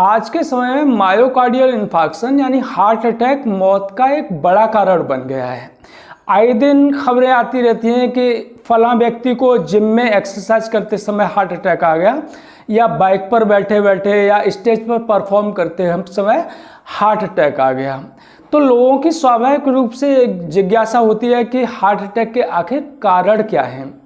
आज के समय में मायोकार्डियल इन्फार्क्शन यानी हार्ट अटैक मौत का एक बड़ा कारण बन गया है। आए दिन खबरें आती रहती हैं कि फलां व्यक्ति को जिम में एक्सरसाइज करते समय हार्ट अटैक आ गया, या बाइक पर बैठे बैठे या स्टेज पर परफॉर्म करते समय हार्ट अटैक आ गया। तो लोगों की स्वाभाविक रूप से एक जिज्ञासा होती है कि हार्ट अटैक के आखिर कारण क्या हैं।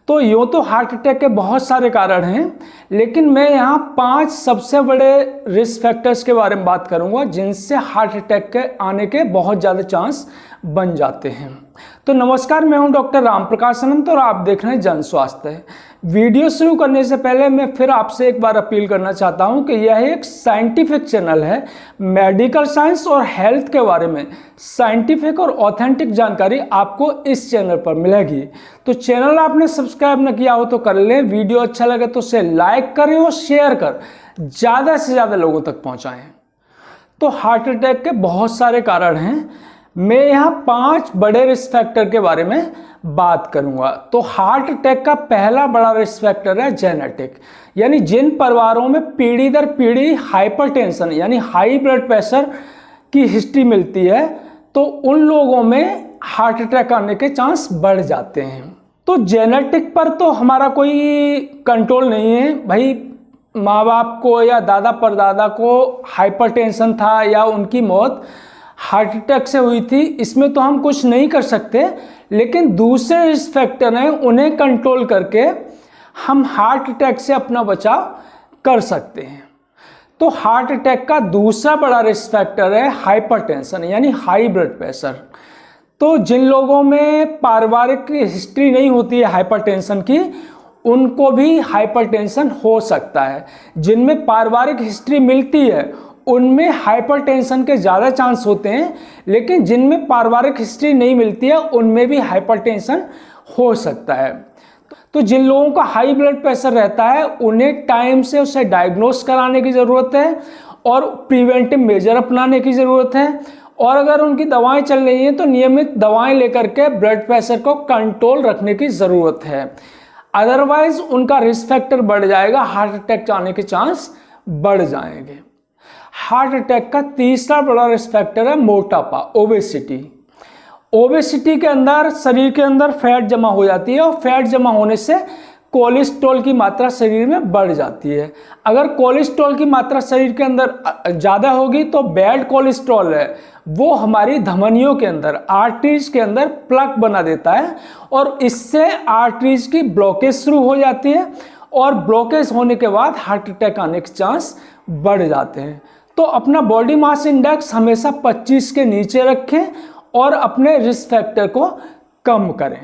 तो यूँ तो हार्ट अटैक के बहुत सारे कारण हैं, लेकिन मैं यहाँ 5 सबसे बड़े रिस्क फैक्टर्स के बारे में बात करूँगा जिनसे हार्ट अटैक के आने के बहुत ज़्यादा चांस बन जाते हैं। तो नमस्कार, मैं हूँ डॉक्टर राम प्रकाश अनंत और आप देख रहे हैं जन स्वास्थ्य। वीडियो शुरू करने से पहले मैं फिर आपसे एक बार अपील करना चाहता हूँ कि यह एक साइंटिफिक चैनल है। मेडिकल साइंस और हेल्थ के बारे में साइंटिफिक और ऑथेंटिक जानकारी आपको इस चैनल पर मिलेगी। तो चैनल आपने सब्सक्राइब न किया हो तो कर लें, वीडियो अच्छा लगे तो उसे लाइक करें और शेयर कर ज़्यादा से ज़्यादा लोगों तक पहुँचाएँ। तो हार्ट अटैक के बहुत सारे कारण हैं, मैं यहाँ 5 बड़े रिस्क फैक्टर के बारे में बात करूंगा। तो हार्ट अटैक का पहला बड़ा रिस्क फैक्टर है जेनेटिक, यानी जिन परिवारों में पीढ़ी दर पीढ़ी हाइपरटेंशन यानी हाई ब्लड प्रेशर की हिस्ट्री मिलती है, तो उन लोगों में हार्ट अटैक आने के चांस बढ़ जाते हैं। तो जेनेटिक पर तो हमारा कोई कंट्रोल नहीं है भाई। माँ बाप को या दादा परदादा को हाइपरटेंशन था या उनकी मौत हार्ट अटैक से हुई थी, इसमें तो हम कुछ नहीं कर सकते। लेकिन दूसरे रिस्क फैक्टर हैं, उन्हें कंट्रोल करके हम हार्ट अटैक से अपना बचाव कर सकते हैं। तो हार्ट अटैक का दूसरा बड़ा रिस्क फैक्टर है हाइपरटेंशन यानी हाई ब्लड प्रेशर। तो जिन लोगों में पारिवारिक हिस्ट्री नहीं होती है हाइपरटेंशन की, उनको भी हाइपरटेंशन हो सकता है। जिनमें पारिवारिक हिस्ट्री मिलती है उनमें हाइपरटेंशन के ज़्यादा चांस होते हैं, लेकिन जिनमें पारिवारिक हिस्ट्री नहीं मिलती है उनमें भी हाइपरटेंशन हो सकता है। तो जिन लोगों का हाई ब्लड प्रेशर रहता है उन्हें टाइम से उसे डायग्नोस कराने की ज़रूरत है और प्रिवेंटिव मेजर अपनाने की ज़रूरत है। और अगर उनकी दवाएं चल रही हैं तो नियमित दवाएं लेकर के ब्लड प्रेशर को कंट्रोल रखने की ज़रूरत है। अदरवाइज उनका रिस्क फैक्टर बढ़ जाएगा, हार्ट अटैक आने के चांस बढ़ जाएंगे। हार्ट अटैक का तीसरा बड़ा रिस्क फैक्टर है मोटापा, ओबेसिटी। ओबेसिटी के अंदर शरीर के अंदर फैट जमा हो जाती है और फैट जमा होने से कोलेस्ट्रॉल की मात्रा शरीर में बढ़ जाती है। अगर कोलेस्ट्रॉल की मात्रा शरीर के अंदर ज़्यादा होगी तो बैड कोलेस्ट्रॉल है वो हमारी धमनियों के अंदर, आर्टरीज के अंदर प्लग बना देता है और इससे आर्टरीज की ब्लॉकेज शुरू हो जाती है और ब्लॉकेज होने के बाद हार्ट अटैक आने के चांस बढ़ जाते हैं। तो अपना बॉडी मास इंडेक्स हमेशा 25 के नीचे रखें और अपने रिस्क फैक्टर को कम करें।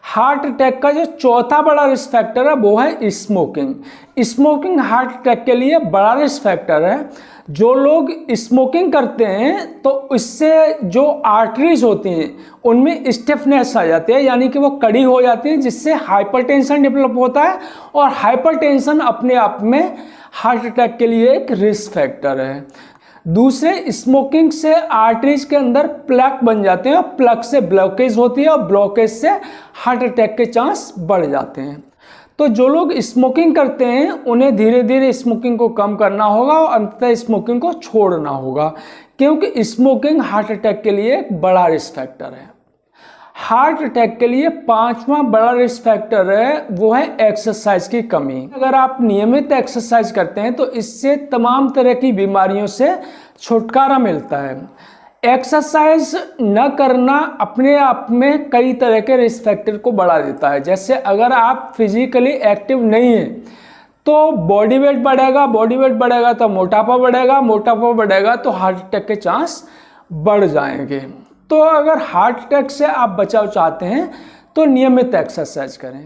हार्ट अटैक का जो चौथा बड़ा रिस्क फैक्टर है वो है स्मोकिंग। स्मोकिंग हार्ट अटैक के लिए बड़ा रिस्क फैक्टर है। जो लोग स्मोकिंग करते हैं तो इससे जो आर्टरीज होती हैं उनमें स्टिफनेस आ जाती है, यानी कि वो कड़ी हो जाती है, जिससे हाइपरटेंशन डेवलप होता है और हाइपरटेंशन अपने आप में हार्ट अटैक के लिए एक रिस्क फैक्टर है। दूसरे, स्मोकिंग से आर्टरीज के अंदर प्लग बन जाते हैं और प्लग से ब्लॉकेज होती है और ब्लॉकेज से हार्ट अटैक के चांस बढ़ जाते हैं। तो जो लोग स्मोकिंग करते हैं उन्हें धीरे धीरे स्मोकिंग को कम करना होगा और अंततः स्मोकिंग को छोड़ना होगा, क्योंकि स्मोकिंग हार्ट अटैक के लिए एक बड़ा रिस्क फैक्टर है। हार्ट अटैक के लिए 5वां बड़ा रिस्क फैक्टर है वो है एक्सरसाइज की कमी। अगर आप नियमित एक्सरसाइज करते हैं तो इससे तमाम तरह की बीमारियों से छुटकारा मिलता है। एक्सरसाइज न करना अपने आप में कई तरह के रिस्क फैक्टर को बढ़ा देता है। जैसे अगर आप फिजिकली एक्टिव नहीं हैं तो बॉडी वेट बढ़ेगा, बॉडी वेट बढ़ेगा तो मोटापा बढ़ेगा, मोटापा बढ़ेगा तो हार्ट अटैक के चांस बढ़ जाएंगे। तो अगर हार्ट अटैक से आप बचाव चाहते हैं तो नियमित एक्सरसाइज करें।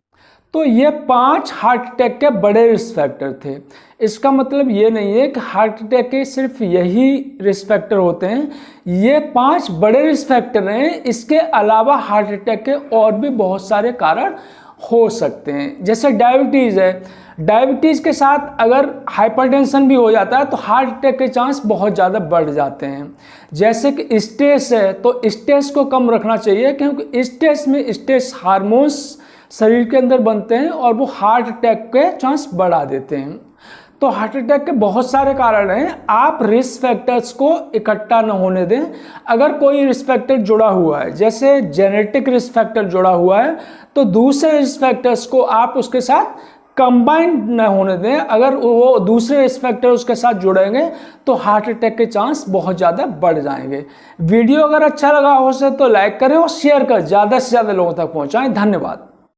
तो ये 5 हार्ट अटैक के बड़े रिस्क फैक्टर थे। इसका मतलब ये नहीं है कि हार्ट अटैक के सिर्फ यही रिस्क फैक्टर होते हैं, ये 5 बड़े रिस्क फैक्टर हैं। इसके अलावा हार्ट अटैक के और भी बहुत सारे कारण हो सकते हैं। जैसे डायबिटीज़ है, डायबिटीज़ के साथ अगर हाइपरटेंशन भी हो जाता है तो हार्ट अटैक के चांस बहुत ज़्यादा बढ़ जाते हैं। जैसे कि स्ट्रेस है, तो स्ट्रेस को कम रखना चाहिए, क्योंकि स्ट्रेस में स्ट्रेस हार्मोन्स शरीर के अंदर बनते हैं और वो हार्ट अटैक के चांस बढ़ा देते हैं। तो हार्ट अटैक के बहुत सारे कारण हैं, आप रिस्क फैक्टर्स को इकट्ठा न होने दें। अगर कोई रिस्क फैक्टर जुड़ा हुआ है, जैसे जेनेटिक रिस्क फैक्टर जुड़ा हुआ है, तो दूसरे रिस्क फैक्टर्स को आप उसके साथ कंबाइंड न होने दें। अगर वो दूसरे रिस्क फैक्टर उसके साथ जुड़ेंगे तो हार्ट अटैक के चांस बहुत ज़्यादा बढ़ जाएंगे। वीडियो अगर अच्छा लगा हो सके तो लाइक करें और शेयर कर ज़्यादा से ज़्यादा लोगों तक पहुँचाएं। धन्यवाद।